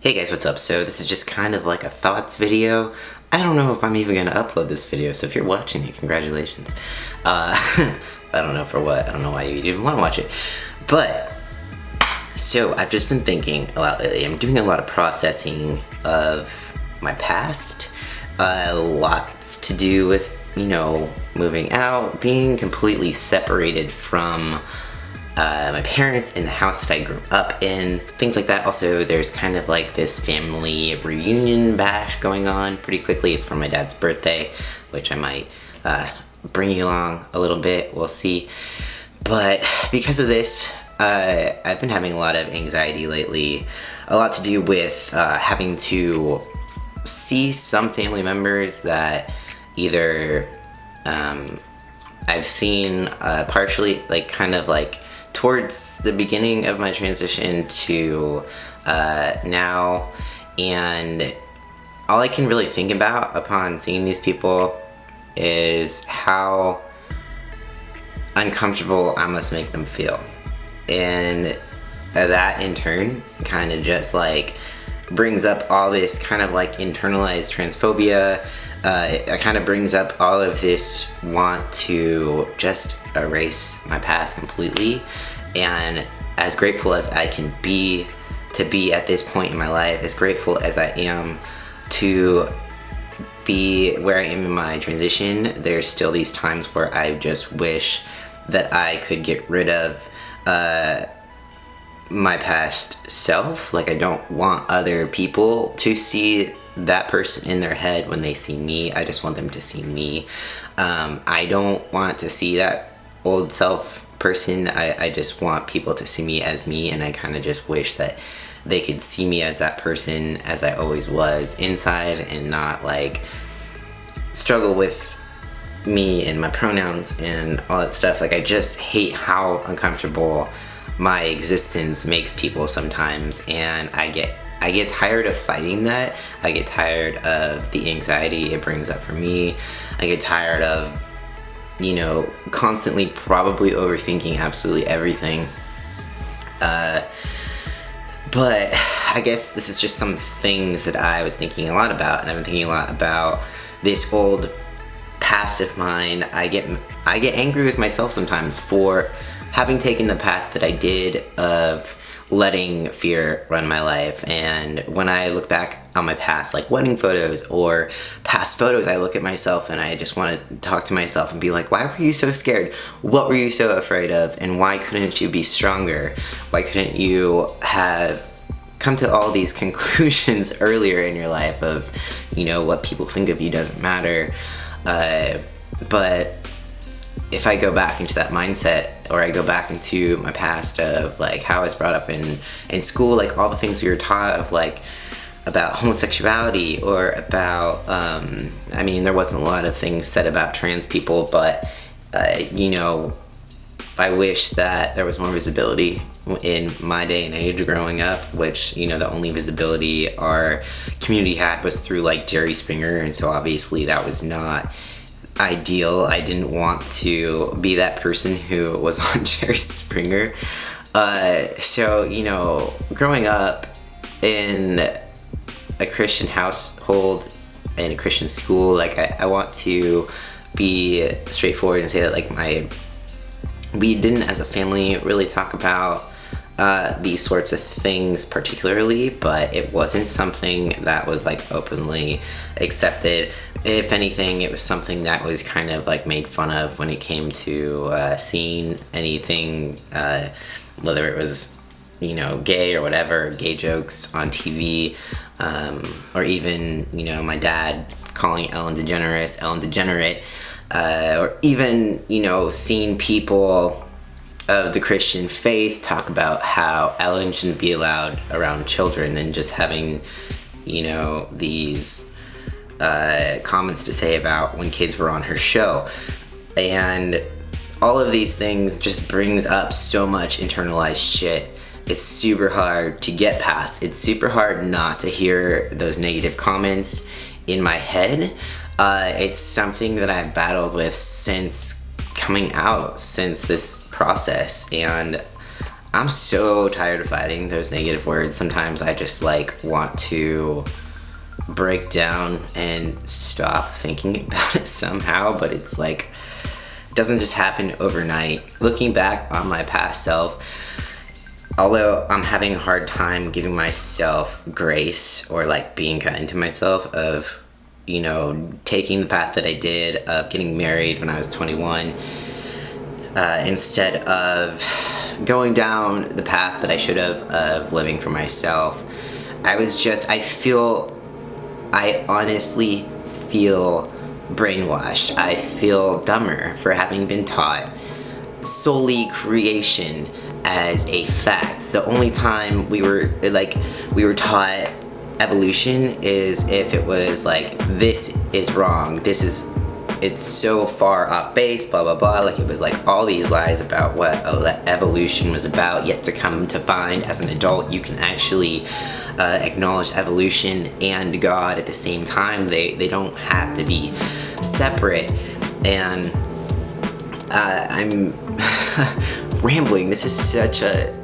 Hey guys, what's up? So this is just kind of like a thoughts video. I don't know if I'm even gonna upload this video, so if you're watching it, congratulations. I don't know for what, I don't know why you'd even want to watch it. But, so I've just been thinking a lot lately. I'm doing a lot of processing of my past. Lots to do with, moving out, being completely separated from my parents in the house that I grew up in, things like that. Also, there's kind of like this family reunion bash going on pretty quickly. It's for my dad's birthday, which I might bring you along a little bit, we'll see. But because of this, I've been having a lot of anxiety lately, a lot to do with having to see some family members that either I've seen partially, like kind of like towards the beginning of my transition to now, and all I can really think about upon seeing these people is how uncomfortable I must make them feel. And that in turn kind of just like brings up all this kind of like internalized transphobia. It kind of brings up all of this want to just erase my past completely. And as grateful as I can be to be at this point in my life, as grateful as I am to be where I am in my transition, there's still these times where I just wish that I could get rid of my past self. Like, I don't want other people to see that person in their head when they see me. I just want them to see me. I don't want to see that old self person. I just want people to see me as me, and I kind of just wish that they could see me as that person as I always was inside, and not like struggle with me and my pronouns and all that stuff. Like, I just hate how uncomfortable my existence makes people sometimes, and I get tired of fighting that. I get tired of the anxiety it brings up for me. I get tired of, constantly probably overthinking absolutely everything. But I guess this is just some things that I was thinking a lot about, and I've been thinking a lot about this old past of mine. I get angry with myself sometimes for having taken the path that I did of letting fear run my life. And when I look back on my past, like wedding photos or past photos, I look at myself and I just want to talk to myself and be like, why were you so scared? What were you so afraid of? And why couldn't you be stronger? Why couldn't you have come to all these conclusions earlier in your life of, what people think of you doesn't matter. But if I go back into that mindset, or I go back into my past of like how I was brought up in school, like all the things we were taught of like about homosexuality, or about, there wasn't a lot of things said about trans people, but, I wish that there was more visibility in my day and age growing up, which, the only visibility our community had was through like Jerry Springer, and so obviously that was not ideal. I didn't want to be that person who was on Jerry Springer. So, growing up in a Christian household, in a Christian school, like I want to be straightforward and say that like we didn't as a family really talk about these sorts of things particularly, but it wasn't something that was like openly accepted. If anything, it was something that was kind of like made fun of when it came to seeing anything, whether it was, gay or whatever, gay jokes on TV, or even, my dad calling Ellen DeGenerate, or even, seeing people of the Christian faith talk about how Ellen shouldn't be allowed around children, and just having, these comments to say about when kids were on her show. And all of these things just brings up so much internalized shit. It's super hard to get past. It's super hard not to hear those negative comments in my head. It's something that I've battled with since coming out, since this process, and I'm so tired of fighting those negative words. Sometimes I just like want to break down and stop thinking about it somehow, but it's like, it doesn't just happen overnight. Looking back on my past self, although I'm having a hard time giving myself grace or like being kind to myself of, you know, taking the path that I did of getting married when I was 21, instead of going down the path that I should have of living for myself. I honestly feel brainwashed. I feel dumber for having been taught solely creation as a fact. The only time we were taught evolution is if it was like, this is wrong, it's so far off base, blah blah blah. Like, it was like all these lies about what evolution was about, yet to come to find as an adult you can actually acknowledge evolution and God at the same time. They don't have to be separate. And I'm rambling. This is such a...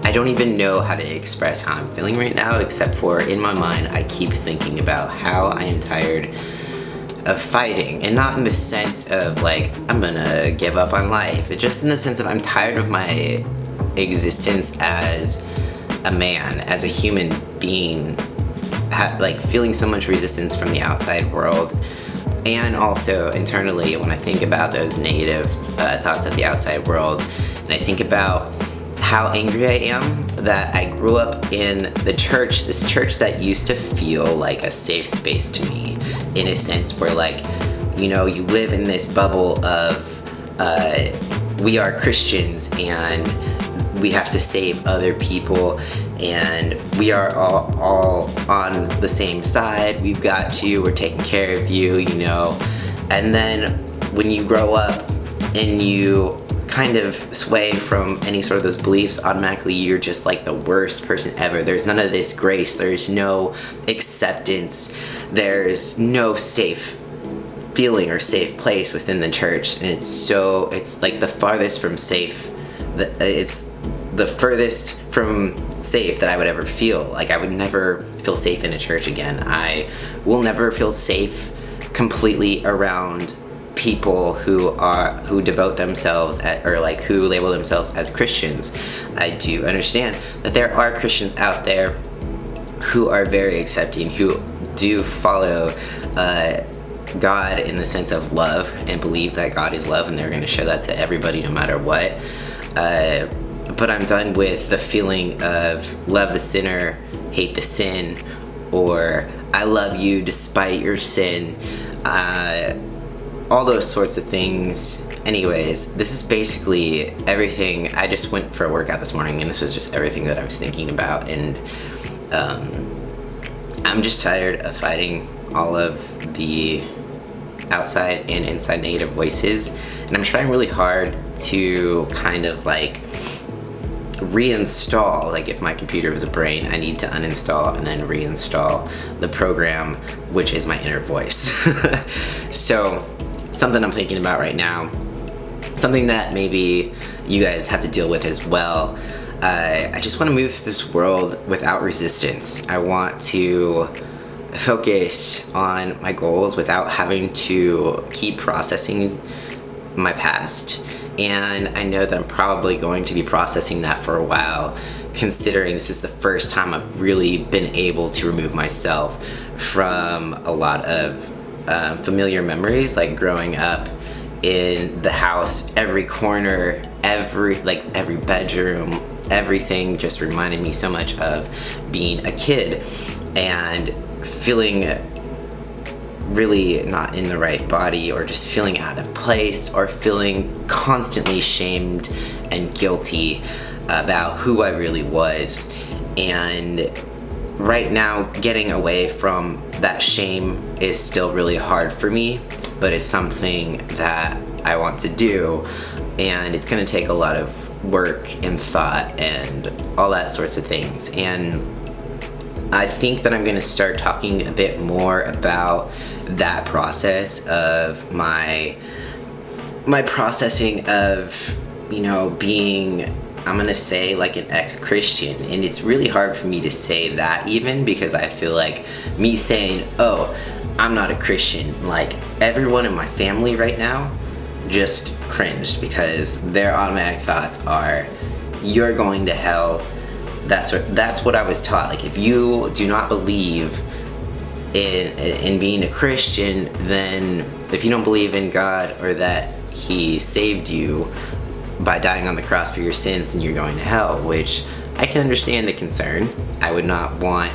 I don't even know how to express how I'm feeling right now, except for in my mind I keep thinking about how I am tired of fighting, and not in the sense of like I'm gonna give up on life, but just in the sense of I'm tired of my existence as a man, as a human being, like feeling so much resistance from the outside world, and also internally when I think about those negative thoughts of the outside world, and I think about how angry I am that I grew up in the church, this church that used to feel like a safe space to me, in a sense where, like, you know, you live in this bubble of we are Christians and we have to save other people and we are all on the same side, we've got you, we're taking care of you, you know. And then when you grow up and you kind of sway from any sort of those beliefs, automatically you're just like the worst person ever. There's none of this grace, there's no acceptance, there's no safe feeling or safe place within the church, and it's like the farthest from safe, it's the furthest from safe that I would ever feel. Like, I would never feel safe in a church again. I will never feel safe completely around people who devote themselves who label themselves as Christians. I do understand that there are Christians out there who are very accepting, who do follow God in the sense of love and believe that God is love and they're going to show that to everybody no matter what. But I'm done with the feeling of love the sinner, hate the sin, or I love you despite your sin. All those sorts of things. Anyways, this is basically everything. I just went for a workout this morning and this was just everything that I was thinking about, and I'm just tired of fighting all of the outside and inside negative voices, and I'm trying really hard to kind of like reinstall, like if my computer was a brain, I need to uninstall and then reinstall the program, which is my inner voice. So something I'm thinking about right now, something that maybe you guys have to deal with as well. I just want to move through this world without resistance. I want to focus on my goals without having to keep processing my past. And I know that I'm probably going to be processing that for a while, considering this is the first time I've really been able to remove myself from a lot of familiar memories, like growing up in the house, every corner, every bedroom, everything just reminded me so much of being a kid and feeling really not in the right body, or just feeling out of place, or feeling constantly shamed and guilty about who I really was. And right now, getting away from that shame is still really hard for me, but it's something that I want to do, and it's going to take a lot of work and thought and all that sorts of things. And I think that I'm going to start talking a bit more about that process of my processing of, you know, being I'm gonna say like an ex-Christian, and it's really hard for me to say that even because I feel like me saying, oh, I'm not a Christian, like everyone in my family right now just cringed because their automatic thoughts are, you're going to hell. That's what I was taught. Like, if you do not believe in being a Christian, then if you don't believe in God or that He saved you by dying on the cross for your sins, then you're going to hell, which I can understand the concern. I would not want,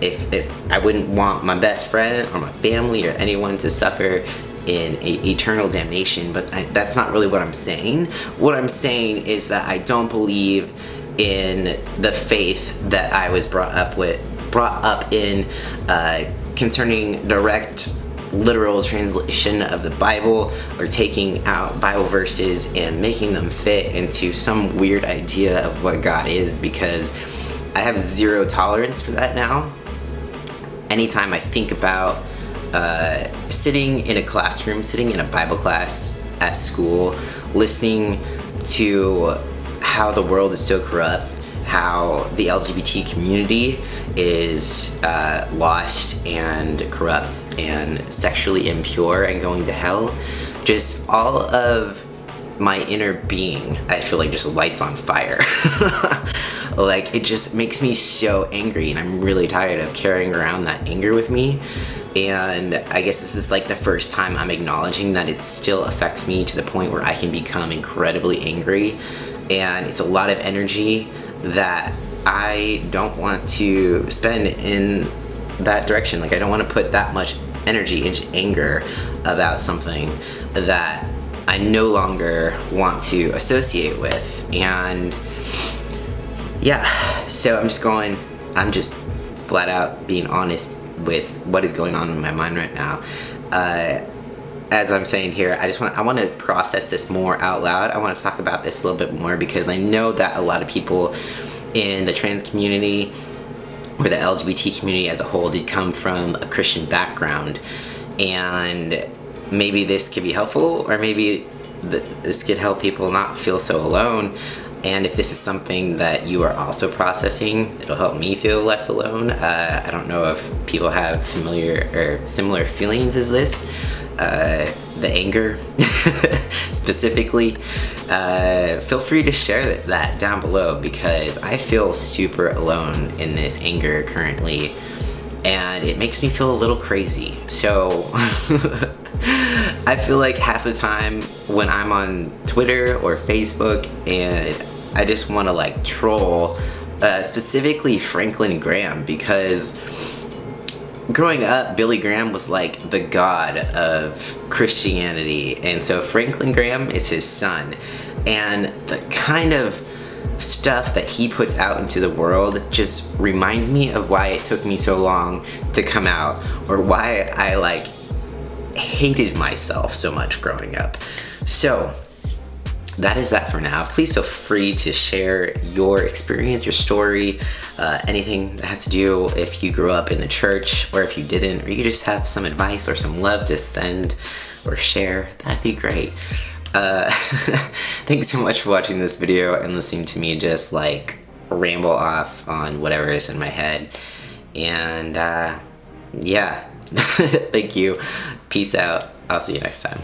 if I wouldn't want my best friend or my family or anyone to suffer in eternal damnation, but that's not really what I'm saying. What I'm saying is that I don't believe in the faith that I was brought up in concerning direct literal translation of the Bible, or taking out Bible verses and making them fit into some weird idea of what God is, because I have zero tolerance for that now. Anytime I think about sitting in a classroom, sitting in a Bible class at school, listening to how the world is so corrupt, how the LGBT community is lost and corrupt and sexually impure and going to hell, just all of my inner being, I feel like, just lights on fire. Like, it just makes me so angry, and I'm really tired of carrying around that anger with me. And I guess this is like the first time I'm acknowledging that it still affects me to the point where I can become incredibly angry, and it's a lot of energy that I don't want to spend in that direction. Like, I don't want to put that much energy into anger about something that I no longer want to associate with. And yeah, so I'm just flat out being honest with what is going on in my mind right now. As I'm saying here, I want to process this more out loud. I want to talk about this a little bit more, because I know that a lot of people in the trans community or the LGBT community as a whole did come from a Christian background, and maybe this could be helpful, or maybe this could help people not feel so alone. And if this is something that you are also processing, it'll help me feel less alone. I don't know if people have familiar or similar feelings as this. The anger specifically. Feel free to share that down below, because I feel super alone in this anger currently, and it makes me feel a little crazy. So I feel like half the time when I'm on Twitter or Facebook and I just want to like troll, specifically Franklin Graham, because growing up, Billy Graham was like the god of Christianity, and so Franklin Graham is his son, and the kind of stuff that he puts out into the world just reminds me of why it took me so long to come out, or why I like hated myself so much growing up. So that is that for now. Please feel free to share your experience, your story, anything that has to do if you grew up in the church, or if you didn't, or you just have some advice or some love to send or share. That'd be great. Thanks so much for watching this video and listening to me just like ramble off on whatever is in my head. And yeah, thank you. Peace out. I'll see you next time.